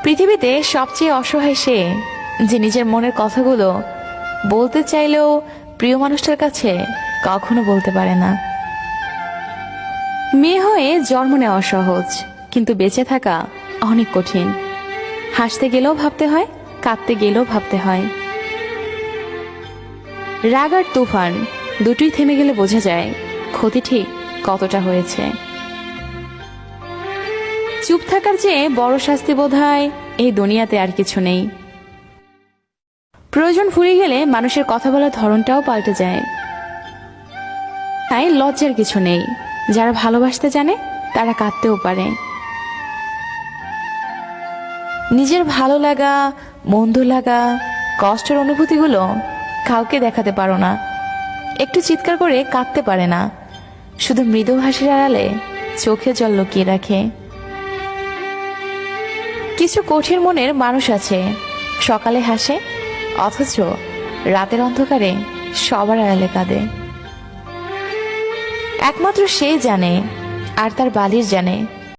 পৃথিবীতে সবচেয়ে অসহায় সে, যে নিজের মনের কথাগুলো বলতে চাইলেও প্রিয় মানুষটার কাছে কখনো বলতে পারে না। মেয়ে হয়ে জন্ম নেওয়া সহজ, কিন্তু বেঁচে থাকা অনেক কঠিন। হাসতে গেলেও ভাবতে হয়, কাঁদতে গেলেও ভাবতে হয়। রাগ আর তুফান দুটোই থেমে গেলে বোঝা যায় ক্ষতি ঠিক কতটা হয়েছে। চুপ থাকার চেয়ে বড় শাস্তি বোধহয় এই দুনিয়াতে আর কিছু নেই। প্রয়োজন ফুরিয়ে গেলে মানুষের কথা বলার ধরনটাও পাল্টে যায়। তাই লজ্জার কিছু নেই, যারা ভালোবাসতে জানে তারা কাঁদতেও পারে। নিজের ভালো লাগা, মন্দ লাগা, কষ্টের অনুভূতিগুলো কাউকে দেখাতে পারো না, একটু চিৎকার করে কাঁদতে পারে না, শুধু মৃদু হাসির আড়ালে চোখে জল লুকিয়ে রাখে। কিছু কঠিন মনের মানুষ আছে, সকালে হাসে অথচ রাতের অন্ধকারে সবার আড়ালে কাঁদে। একমাত্র সে জানে আর তার বালির জানে